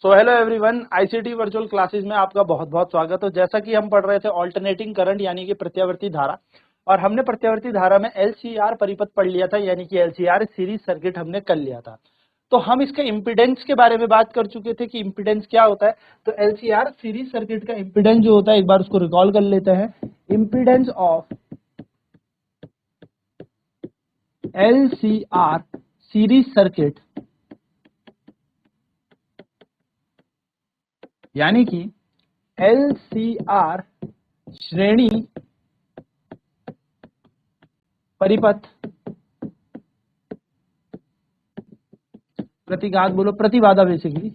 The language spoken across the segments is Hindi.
So hello everyone, ICT virtual classes में आपका बहुत बहुत स्वागत हो। जैसा कि हम पढ़ रहे थे ऑल्टरनेटिंग करंट यानी कि प्रत्यावर्ती धारा, और हमने प्रत्यावर्ती धारा में एलसीआर परिपथ पढ़ लिया था, यानी कि एलसीआर सीरीज सर्किट हमने कर लिया था। तो हम इसके इम्पीडेंस के बारे में बात कर चुके थे कि इम्पीडेंस क्या होता है। तो एलसीआर सीरीज सर्किट का इम्पीडेंस जो होता है, एक बार उसको रिकॉल कर लेते हैं। Impedance of LCR series circuit यानी कि एलसीआर श्रेणी परिपथ प्रतिघात बोलो प्रतिबाधा, बेसिकली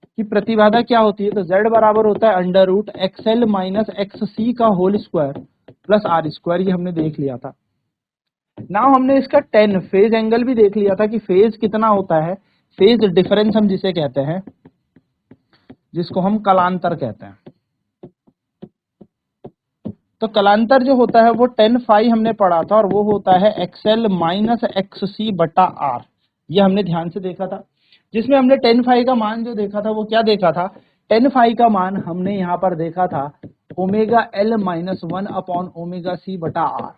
कि प्रतिबाधा क्या होती है। तो Z बराबर होता है under root XL minus XC का whole square plus R square. ये हमने देख लिया था। नाउ हमने इसका 10 फेज एंगल भी देख लिया था कि फेज कितना होता है। फेज डिफरेंस हम जिसे कहते हैं, जिसको हम कलांतर कहते हैं। तो कलांतर जो होता है वो 10 फाई हमने पढ़ा था, और वो होता है XL माइनस XC बटा R। ये हमने ध्यान से देखा था, जिसमें हमने 10 फाई का मान जो देखा था वो क्या देखा था। 10 फाई का मान हमने यहाँ पर देखा था omega L minus 1 upon omega C बटा R,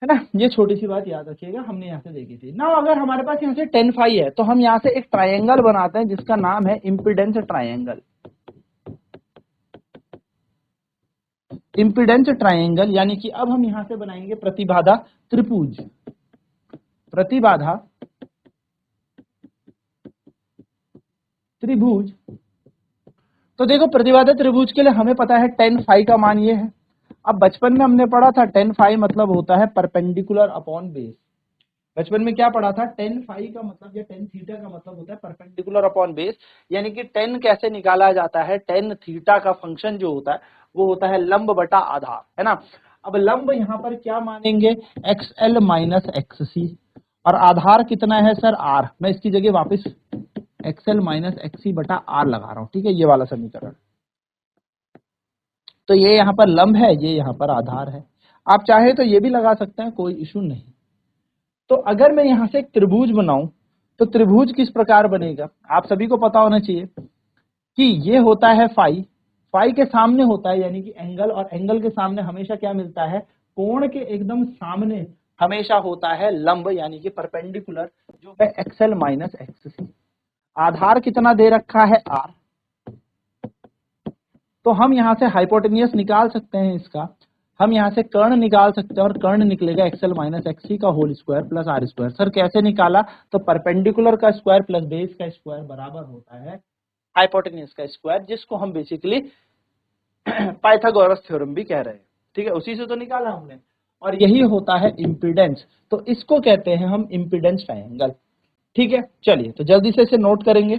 है ना। ये छोटी सी बात याद रखिएगा, हमने यहाँ से देखी थी ना। अगर हमारे पास यहाँ से 10 फाई है तो हम यहाँ से एक ट्राइंगल बनाते हैं जिसका नाम है इम्पीडेंस ट्राइंगल। इम्पीडेंस ट्राइंगल यानी कि अब हम यहां से बनाएंगे प्रतिबाधा त्रिभुज। प्रतिबाधा त्रिभुज। तो देखो, प्रतिबाधा त्रिभुज के लिए हमें पता है 10 फाई का मान ये है। अब बचपन में हमने पढ़ा था 10 फाई मतलब होता है परपेंडिकुलर अपॉन बेस। बचपन में क्या पढ़ा था, 10 फाई का मतलब या 10 थीटा का मतलब होता है परपेंडिकुलर अपॉन बेस। यानी कि 10 कैसे निकाला जाता है, 10 थीटा का फंक्शन जो होता है वो होता है लंब बटा आधार, है ना। अब लंब यहाँ पर क्या मानेंगे, XL माइनस XC, और आधार कितना है सर, R। मैं इसकी जगह वापस XL माइनस XC बटा R लगा रहा हूँ, ठीक है, ये वाला समीकरण। तो ये यहाँ पर लंब है, ये यहाँ पर आधार है। आप चाहे तो ये भी लगा सकते हैं, कोई इशू नहीं। तो अगर मैं यहां से एक त्रिभुज बनाऊं तो त्रिभुज किस प्रकार बनेगा, आप सभी को पता होना चाहिए कि ये होता है फाई। फाई के सामने होता है यानी कि एंगल, और एंगल के सामने हमेशा क्या मिलता है, कोण के एकदम सामने हमेशा होता है लंब यानी कि परपेंडिकुलर, जो है XL माइनस XC। आधार कितना दे रखा है, R। तो हम यहां से हाइपोटेनियस निकाल सकते हैं इसका। हम यहां से कर्ण निकाल सकते हैं, और कर्ण निकलेगा XL माइनस XC का whole square plus R square. Sir कैसे निकाला, तो परपेंडिकुलर का स्क्वायर प्लस बेस का स्क्वायर बराबर होता है हाइपोटेनियस का स्क्वायर, जिसको हम बेसिकली पाइथागोरस थ्योरम भी कह रहे हैं, ठीक है, उसी से तो निकाला हमने। और यही होता है इम्पीडेंस। तो इसको कहते हैं हम इम्पीडेंस ट्रायंगल, ठीक है। चलिए तो जल्दी से इसे नोट करेंगे।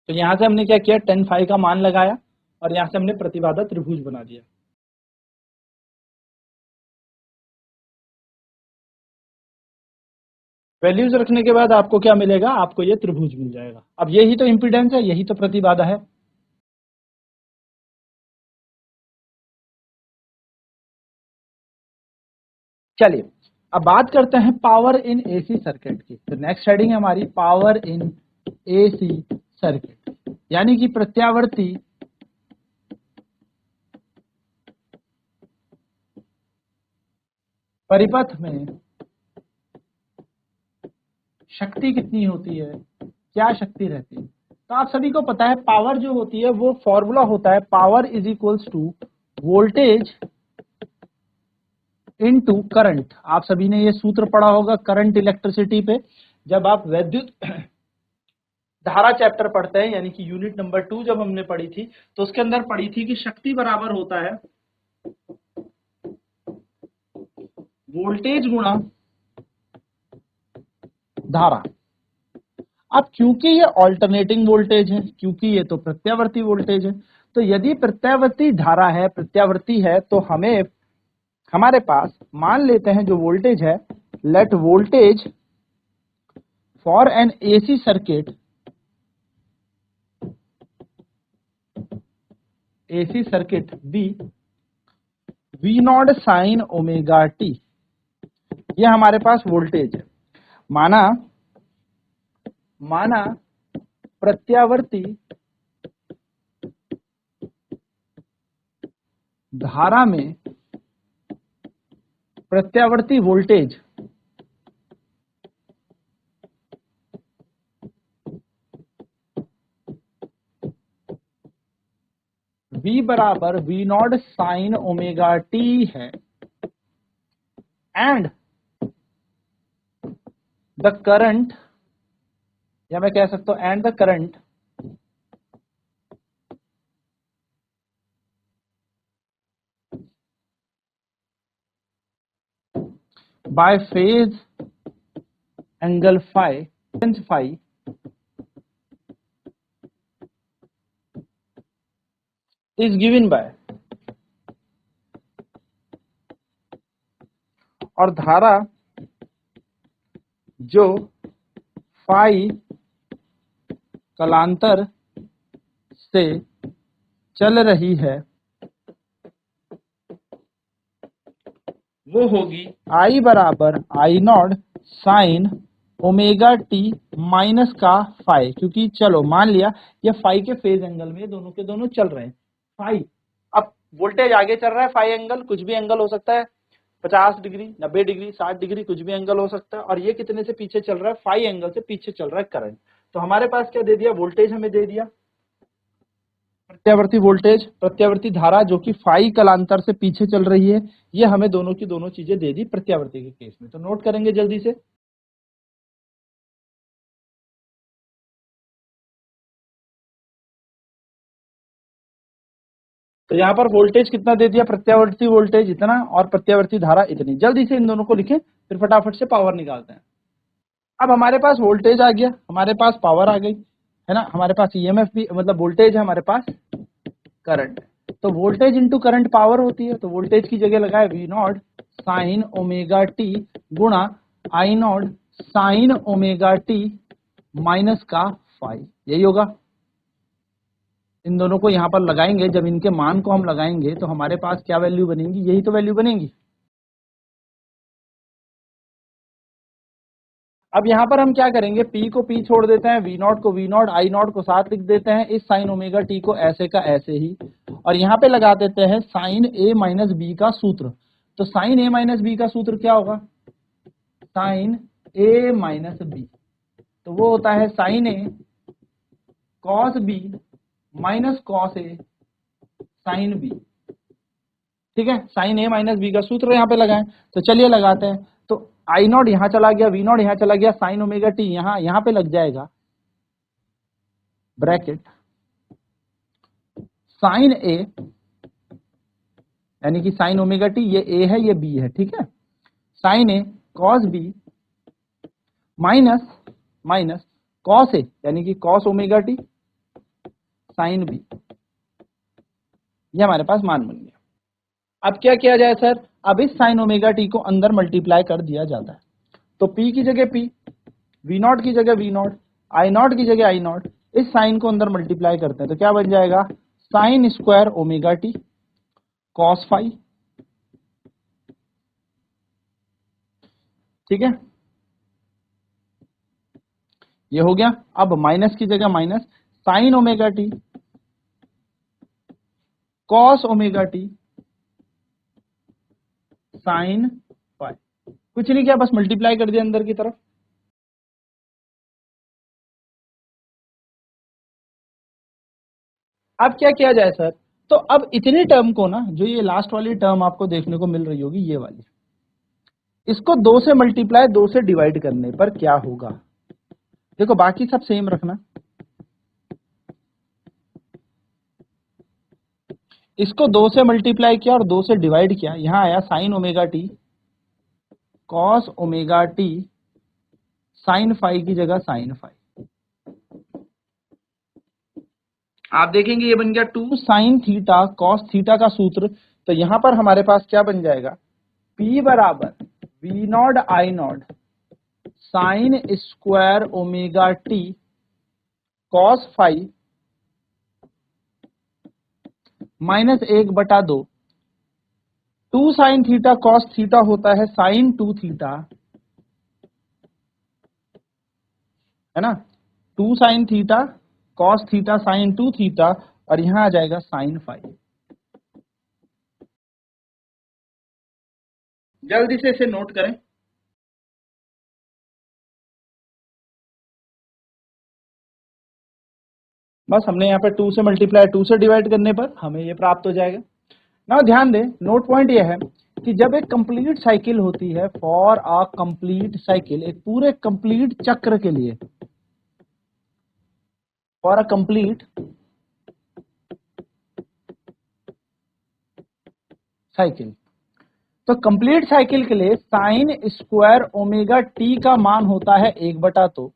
तो यहां से हमने क्या किया, 10 फाई का मान लगाया, और यहां से हमने प्रतिबाधा त्रिभुज बना दिया। वैल्यूज रखने के बाद आपको क्या मिलेगा, आपको ये त्रिभुज मिल जाएगा। अब यही तो इम्पीडेंस है, यही तो प्रतिबाधा है। चलिए अब बात करते हैं पावर इन एसी सर्किट की। तो नेक्स्ट हेडिंग है हमारी पावर इन एसी सर्किट, यानी कि प्रत्यावर्ती परिपथ में शक्ति कितनी होती है, क्या शक्ति रहती है। तो आप सभी को पता है पावर जो होती है वो फॉर्मूला होता है power is equals to voltage into current. आप सभी ने ये सूत्र पढ़ा होगा करंट इलेक्ट्रिसिटी पे, जब आप वैद्युत धारा चैप्टर पढ़ते हैं, यानी कि यूनिट नंबर 2 जब हमने पढ़ी थी, तो उसके अंदर पढ़ी थी कि शक्ति बराबर होता है वोल्टेज गुणा धारा। अब क्योंकि ये ऑल्टरनेटिंग वोल्टेज है, क्योंकि ये तो प्रत्यावर्ती वोल्टेज है, तो यदि प्रत्यावर्ती धारा है, प्रत्यावर्ती है, तो हमें हमारे पास मान लेते हैं जो वोल्टेज है, let voltage for an AC circuit AC circuit be V not sine omega T, ये हमारे पास वोल्टेज है। माना प्रत्यावर्ती धारा में प्रत्यावर्ती वोल्टेज V बराबर V not sine omega T है एंड द करंट, या मैं कह सकता हूं and the current by phase angle phi is given by, और धारा जो फाई कलांतर से चल रही है वो होगी I बराबर I not sine omega t minus का फाई, क्योंकि चलो मान लिया ये फाई के फेज एंगल में दोनों के दोनों चल रहे हैं फाई। अब वोल्टेज आगे चल रहा है, फाई एंगल कुछ भी एंगल हो सकता है, 50 डिग्री, 90 डिग्री, 60 डिग्री, कुछ भी एंगल हो सकता है। और ये कितने से पीछे चल रहा है, फाई एंगल से पीछे चल रहा है करंट। तो हमारे पास क्या दे दिया, वोल्टेज हमें दे दिया, प्रत्यावर्ती वोल्टेज, प्रत्यावर्ती धारा जो कि फाई कलांतर से पीछे चल रही है, ये हमें दोनों की दोनों चीजें दे दी प्रत्यावर्ती के केस में। तो नोट करेंगे जल्दी से। तो यहाँ पर वोल्टेज कितना दे दिया, प्रत्यावर्ती वोल्टेज इतना और प्रत्यावर्ती धारा इतनी। जल्दी से इन दोनों को लिखें, फिर फटाफट से पावर निकालते हैं। अब हमारे पास वोल्टेज आ गया, हमारे पास पावर आ गई, है ना, हमारे पास ईएमएफ भी, मतलब वोल्टेज है, हमारे पास करंट। तो वोल्टेज इंटू करंट पावर होती है। तो वोल्टेज की जगह लगाए V not sine omega t गुणा I not sine omega t minus का फाई, यही होगा। इन दोनों को यहां पर लगाएंगे, जब इनके मान को हम लगाएंगे तो हमारे पास क्या वैल्यू बनेगी, यही तो वैल्यू बनेगी। अब यहां पर हम क्या करेंगे, P को P छोड़ देते हैं, V नॉट को V नॉट, I नॉट को साथ लिख देते हैं, इस साइन ओमेगा टी को ऐसे का ऐसे ही, और यहां पे लगा देते हैं साइन A माइनस बी का सूत्र। तो साइन A माइनस बी का सूत्र क्या होगा, साइन A माइनस बी, तो वो होता है sine A cos B minus cos A sine B। ठीक है, साइन A माइनस बी का सूत्र यहाँ पे लगाएं। तो चलिए लगाते हैं। तो आई नॉट यहाँ चला गया, वी नॉट यहाँ चला गया, साइन ओमेगा टी यहाँ पे लग जाएगा ब्रैकेट साइन ए, यानी कि साइन ओमेगा टी, ये ए है ये बी है, ठीक है, sine A cos B minus minus cos A, यानी कि cos omega T sine B, ये हमारे पास मान बन गया। अब क्या किया जाए सर, अब इस साइन ओमेगा टी को अंदर मल्टीप्लाई कर दिया जाता है। तो P की जगह P, V नॉट की जगह V नॉट, I नॉट की जगह I नॉट, इस साइन को अंदर मल्टीप्लाई करते हैं तो क्या बन जाएगा, sine square omega T cos phi, ठीक है, ये हो गया। अब माइनस की जगह minus sine omega T cos omega T sine phi, कुछ नहीं किया, बस मल्टीप्लाई कर दिया अंदर की तरफ। अब क्या किया जाए सर, तो अब इतने टर्म को ना, जो ये लास्ट वाली टर्म आपको देखने को मिल रही होगी ये वाली, इसको 2 से मल्टीप्लाई 2 से डिवाइड करने पर क्या होगा, देखो बाकी सब सेम रखना, इसको 2 से मल्टीप्लाई किया और 2 से डिवाइड किया, यहां आया sine omega T cos omega T sine phi की जगह साइन फाई। आप देखेंगे ये बन गया 2 साइन थीटा कॉस थीटा का सूत्र। तो यहां पर हमारे पास क्या बन जाएगा, P बराबर V nought I not sine square omega T cos phi -1/2। 2 sine theta cos theta होता है साइन 2 थीटा, है ना। 2 sine theta cos theta sine 2 theta, और यहां आ जाएगा साइन 5। जल्दी से इसे नोट करें। बस हमने यहाँ पे 2 से मल्टीप्लाई 2 से डिवाइड करने पर हमें ये प्राप्त हो जाएगा ना। ध्यान दें, नोट पॉइंट ये है कि जब एक कंप्लीट साइकिल होती है, फॉर अ कंप्लीट साइकिल, एक पूरे कंप्लीट चक्र के लिए, फॉर अ कंप्लीट साइकिल, तो कंप्लीट साइकिल के लिए साइन स्क्वायर ओमेगा टी का मान होता है 1/2,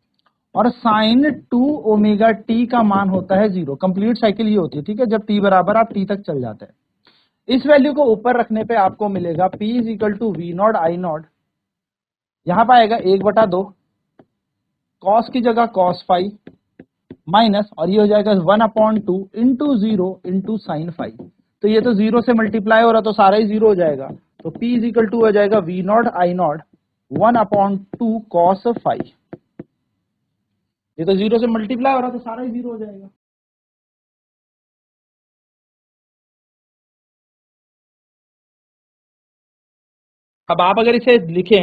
और साइन 2 ओमेगा टी का मान होता है 0। कंप्लीट साइकिल ये होती है, ठीक है, जब टी बराबर आप टी तक चल जाते हैं। इस वैल्यू को ऊपर रखने पे आपको मिलेगा P is equal to V nought I nought, यहां पर आएगा 1/2, कॉस की जगह cos फाइव माइनस, और ये हो जाएगा 1/2 इंटू 0 इंटू साइन 5। तो ये तो 0 से मल्टीप्लाई हो रहा, तो सारा ही 0 हो जाएगा। तो P इज इक्वल टू हो जाएगा V nought I nought 1/2 cos 5। ये तो 0 से मल्टीप्लाई हो रहा, तो सारा ही 0 हो जाएगा। अब आप अगर इसे लिखें,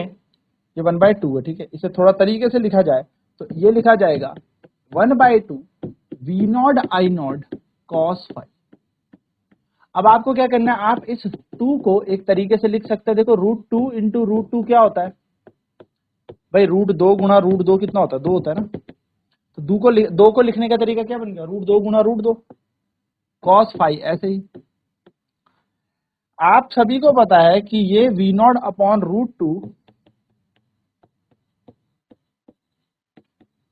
ये 1/2 है, ठीक है, इसे थोड़ा तरीके से लिखा जाए तो ये लिखा जाएगा 1/2 V nought I nought cos 5। अब आपको क्या करना है, आप इस 2 को एक तरीके से लिख सकते हैं। देखो √2 इंटू √2 क्या होता है भाई, √2 गुणा √2 कितना होता है, 2 होता है ना। तो 2 को लिखने का तरीका क्या बन गया, √2 गुणा √2 cos 5। ऐसे ही आप सभी को पता है कि ये V nought upon √2,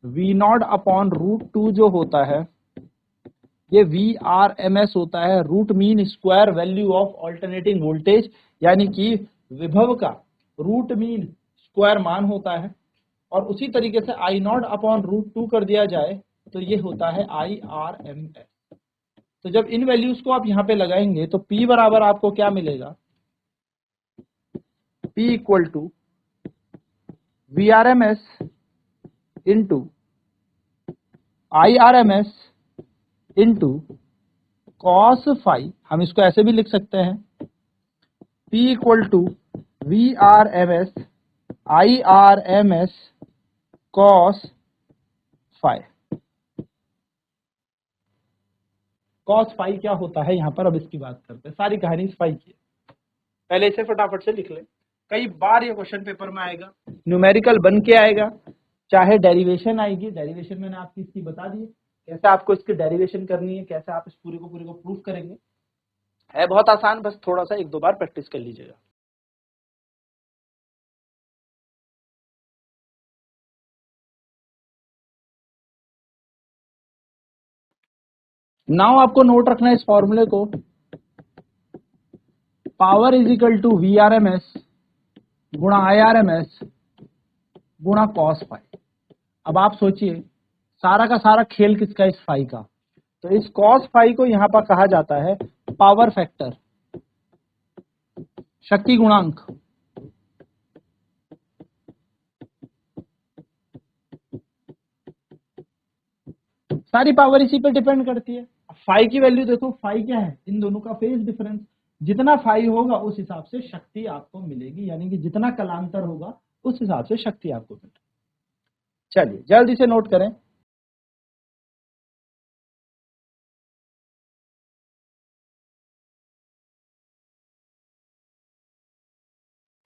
V nought upon √2 जो होता है ये VRMS होता है, root mean square value of alternating voltage, यानी कि विभव का रूट मीन स्क्वायर मान होता है। और उसी तरीके से आई नॉट अपॉन √2 कर दिया जाए तो ये होता है IRMS। तो जब इन वैल्यूज को आप यहां पे लगाएंगे तो P बराबर आपको क्या मिलेगा, P equal to VRMS into IRMS into cos 5। हम इसको ऐसे भी लिख सकते हैं, P equal to VRMS IRMS cos 5। cos 5 क्या होता है यहां पर, अब इसकी बात करते हैं। सारी कहानी इस 5 की है, पहले इसे फटाफट से लिख ले। कई बार ये क्वेश्चन पेपर में आएगा, न्यूमेरिकल बन के आएगा, चाहे डेरिवेशन आएगी। डेरिवेशन मैंने आपकी इसकी बता दी, कैसे आपको इसकी डेरिवेशन करनी है, कैसे आप इस पूरे को प्रूफ करेंगे। है बहुत आसान, बस थोड़ा सा 1-2 बार प्रैक्टिस कर लीजिएगा। नाउ आपको नोट रखना है इस फॉर्मूले को, power is equal to VRMS गुणा IRMS गुणा cos 5। अब आप सोचिए, सारा का सारा खेल किसका, इस फाई का। तो इस cos 5 को यहां पर कहा जाता है पावर फैक्टर, शक्ति गुणांक। सारी पावर इसी पे डिपेंड करती है। फाई की वैल्यू देखो, फाई क्या है, इन दोनों का फेज डिफरेंस। जितना फाई होगा उस हिसाब से शक्ति आपको मिलेगी, यानी कि जितना कलांतर होगा उस हिसाब से शक्ति आपको मिलेगी। चलिए जल्दी से नोट करें।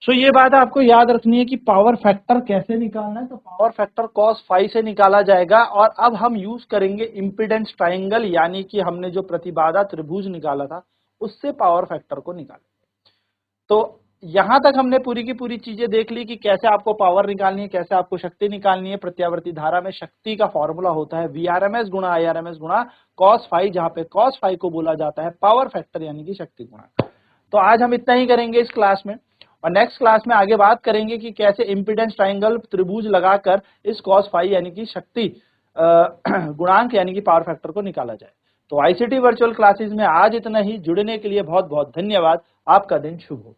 सो ये बात आपको याद रखनी है कि पावर फैक्टर कैसे निकालना है। तो पावर फैक्टर cos 5 से निकाला जाएगा, और अब हम यूज करेंगे इम्पीडेंस ट्रायंगल, यानी कि हमने जो प्रतिबाधा त्रिभुज निकाला था उससे पावर फैक्टर को निकालेंगे। तो यहां तक हमने पूरी की पूरी चीजें देख ली कि कैसे आपको पावर निकालनी है, कैसे आपको शक्ति निकालनी है। प्रत्यावर्ती धारा में शक्ति का फॉर्मूला होता है VRMS गुणा IRMS गुणा cos 5, जहां पे cos 5 को बोला जाता है पावर फैक्टर, यानी कि शक्ति गुणा। तो आज हम इतना ही करेंगे इस क्लास में, और नेक्स्ट क्लास में आगे बात करेंगे कि कैसे इंपीडेंस ट्रायंगल त्रिभुज लगाकर इस cos 5 यानी कि शक्ति गुणांक यानी कि पावर फैक्टर को निकाला जाए। तो आईसीटी वर्चुअल क्लासेस में आज इतना ही। जुड़ने के लिए बहुत बहुत धन्यवाद। आपका दिन शुभ हो।